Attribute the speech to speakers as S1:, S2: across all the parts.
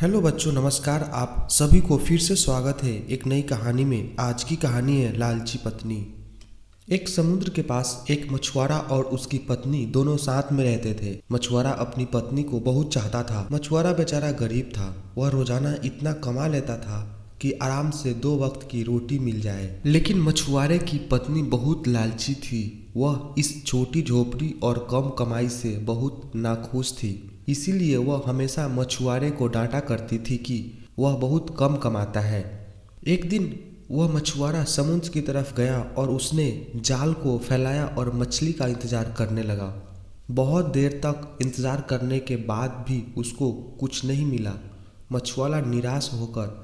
S1: Hello बच्चों, नमस्कार। आप सभी को फिर से स्वागत है एक नई कहानी में। आज की कहानी है लालची पत्नी। एक समुद्र के पास एक मछुआरा और उसकी पत्नी दोनों साथ में रहते थे। मछुआरा अपनी पत्नी को बहुत चाहता था। मछुआरा बेचारा गरीब था। वह रोजाना इतना कमा लेता था कि आराम से 2 वक्त की रोटी मिल जाए। लेकिन मछुआरे की पत्नी बहुत लालची थी। वह इस छोटी झोपड़ी और कम कमाई से बहुत नाखुश थी। इसीलिए वह हमेशा मछुआरे को डांटा करती थी कि वह बहुत कम कमाता है। एक दिन वह मछुआरा समुद्र की तरफ गया और उसने जाल को फैलाया और मछली का इंतजार करने लगा। बहुत देर तक इंतजार करने के बाद भी उसको कुछ नहीं मिला। मछुआरा निराश होकर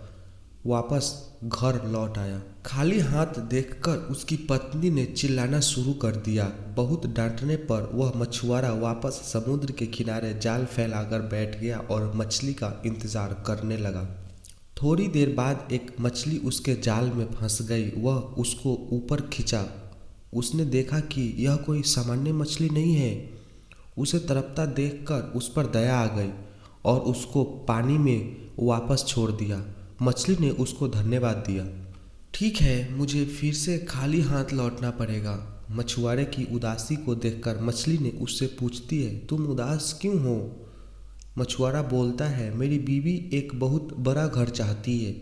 S1: वापस घर लौट आया। खाली हाथ देखकर उसकी पत्नी ने चिल्लाना शुरू कर दिया। बहुत डांटने पर वह मछुआरा वापस समुद्र के किनारे जाल फैलाकर बैठ गया और मछली का इंतजार करने लगा। थोड़ी देर बाद एक मछली उसके जाल में फंस गई। वह उसको ऊपर खींचा। उसने देखा कि यह कोई सामान्य मछली नहीं है। उसे तड़पता देखकर उस पर दया आ गई और उसको पानी में वापस छोड़ दिया। मछली ने उसको धन्यवाद दिया। ठीक है, मुझे फिर से खाली हाथ लौटना पड़ेगा। मछुआरे की उदासी को देखकर मछली ने उससे पूछती है, तुम उदास क्यों हो? मछुआरा बोलता है, मेरी बीवी एक बहुत बड़ा घर चाहती है,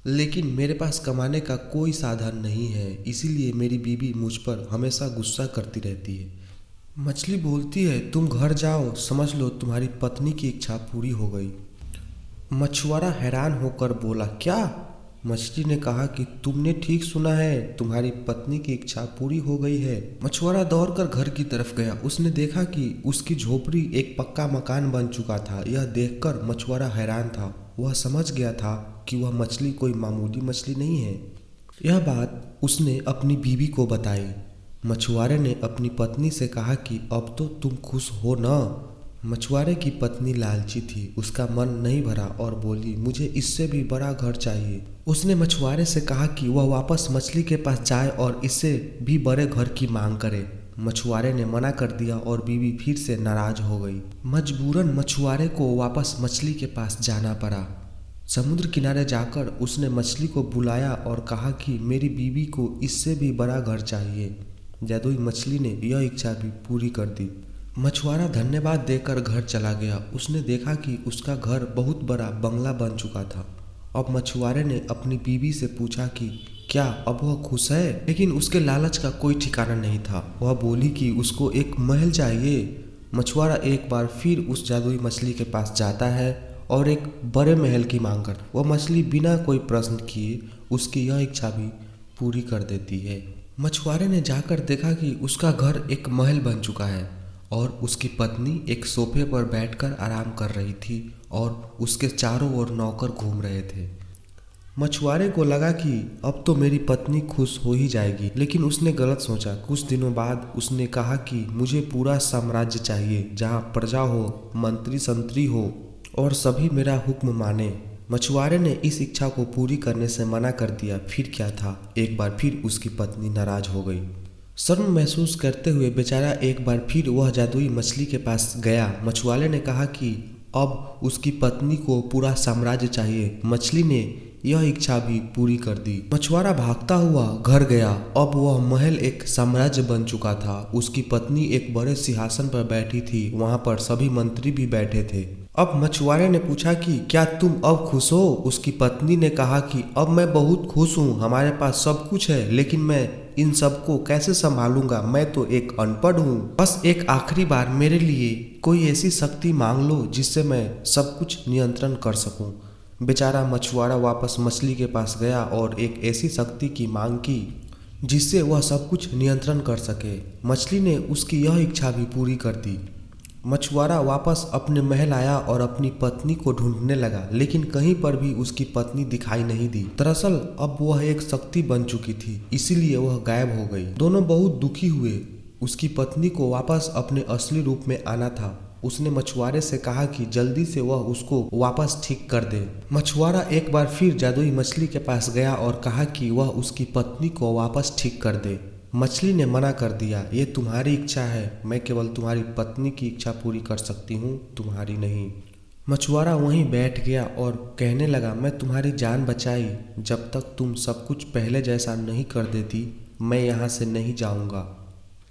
S1: लेकिन मेरे पास कमाने का कोई साधन नहीं है। इसीलिए मेरी बीवी मुझ पर हमेशा गुस्सा करती रहती है। मछली बोलती है, तुम घर जाओ, समझ लो तुम्हारी पत्नी की इच्छा पूरी हो गई। मछुआरा हैरान होकर बोला, क्या? मछली ने कहा कि तुमने ठीक सुना है, तुम्हारी पत्नी की इच्छा पूरी हो गई है। मछुआरा दौड़कर घर की तरफ गया। उसने देखा कि उसकी झोपड़ी एक पक्का मकान बन चुका था। यह देखकर मछुआरा हैरान था। वह समझ गया था कि वह मछली कोई मामूली मछली नहीं है। यह बात उसने अपनी बीवी को बताई। मछुआरे ने अपनी पत्नी से कहा कि अब तो तुम खुश हो न? मछुआरे की पत्नी लालची थी। उसका मन नहीं भरा और बोली, मुझे इससे भी बड़ा घर चाहिए। उसने मछुआरे से कहा कि वह वापस मछली के पास जाए और इससे भी बड़े घर की मांग करे। मछुआरे ने मना कर दिया और बीवी फिर से नाराज हो गई। मजबूरन मछुआरे को वापस मछली के पास जाना पड़ा। समुद्र किनारे जाकर उसने मछली को बुलाया और कहा कि मेरी बीवी को इससे भी बड़ा घर चाहिए। जादुई मछली ने यह इच्छा भी पूरी कर दी। मछुआरा धन्यवाद देकर घर चला गया। उसने देखा कि उसका घर बहुत बड़ा बंगला बन चुका था। अब मछुआरे ने अपनी बीवी से पूछा कि क्या अब वह खुश है? लेकिन उसके लालच का कोई ठिकाना नहीं था। वह बोली कि उसको एक महल चाहिए। मछुआरा एक बार फिर उस जादुई मछली के पास जाता है और एक बड़े महल की मांग करता है। वह मछली बिना कोई प्रश्न किए उसकी यह इच्छा भी पूरी कर देती है। मछुआरे ने जाकर देखा कि उसका घर एक महल बन चुका है और उसकी पत्नी एक सोफे पर बैठकर आराम कर रही थी और उसके चारों ओर नौकर घूम रहे थे। मछुआरे को लगा कि अब तो मेरी पत्नी खुश हो ही जाएगी, लेकिन उसने गलत सोचा। कुछ दिनों बाद उसने कहा कि मुझे पूरा साम्राज्य चाहिए, जहाँ प्रजा हो, मंत्री संतरी हो और सभी मेरा हुक्म माने। मछुआरे ने इस इच्छा को पूरी करने से मना कर दिया। फिर क्या था, एक बार फिर उसकी पत्नी नाराज हो गई। शर्म महसूस करते हुए बेचारा एक बार फिर वह जादुई मछली के पास गया। मछुआरे ने कहा कि अब उसकी पत्नी को पूरा साम्राज्य चाहिए। मछली ने यह इच्छा भी पूरी कर दी। मछुआरा भागता हुआ घर गया। अब वह महल एक साम्राज्य बन चुका था। उसकी पत्नी एक बड़े सिंहासन पर बैठी थी। वहां पर सभी मंत्री भी बैठे थे। अब मछुआरे ने पूछा कि क्या तुम अब खुश हो? उसकी पत्नी ने कहा कि अब मैं बहुत खुश हूँ, हमारे पास सब कुछ है, लेकिन मैं इन सबको कैसे संभालूंगा? मैं तो एक अनपढ़ हूँ। बस एक आखिरी बार मेरे लिए कोई ऐसी शक्ति मांग लो जिससे मैं सब कुछ नियंत्रण कर सकूं। बेचारा मछुआरा वापस मछली के पास गया और एक ऐसी शक्ति की मांग की जिससे वह सब कुछ नियंत्रण कर सके। मछली ने उसकी यह इच्छा भी पूरी कर दी। मछुआरा वापस अपने महल आया और अपनी पत्नी को ढूंढने लगा, लेकिन कहीं पर भी उसकी पत्नी दिखाई नहीं दी। दरअसल अब वह एक शक्ति बन चुकी थी, इसीलिए वह गायब हो गई। दोनों बहुत दुखी हुए। उसकी पत्नी को वापस अपने असली रूप में आना था। उसने मछुआरे से कहा कि जल्दी से वह उसको वापस ठीक कर दे। मछुआरा एक बार फिर जादुई मछली के पास गया और कहा कि वह उसकी पत्नी को वापस ठीक कर दे। मछली ने मना कर दिया, ये तुम्हारी इच्छा है, मैं केवल तुम्हारी पत्नी की इच्छा पूरी कर सकती हूँ, तुम्हारी नहीं। मछुआरा वहीं बैठ गया और कहने लगा, मैं तुम्हारी जान बचाई, जब तक तुम सब कुछ पहले जैसा नहीं कर देती मैं यहाँ से नहीं जाऊँगा।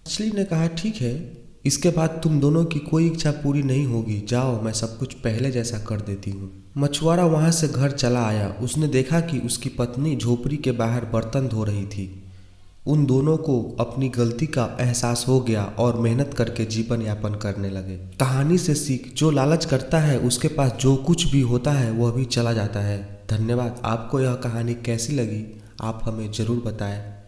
S1: मछली ने कहा, ठीक है, इसके बाद तुम दोनों की कोई इच्छा पूरी नहीं होगी, जाओ, मैं सब कुछ पहले जैसा कर देती हूँ। मछुआरा वहाँ से घर चला आया। उसने देखा कि उसकी पत्नी झोपड़ी के बाहर बर्तन धो रही थी। उन दोनों को अपनी गलती का एहसास हो गया और मेहनत करके जीवन यापन करने लगे। कहानी से सीख, जो लालच करता है उसके पास जो कुछ भी होता है वह भी चला जाता है। धन्यवाद। आपको यह कहानी कैसी लगी आप हमें ज़रूर बताएं।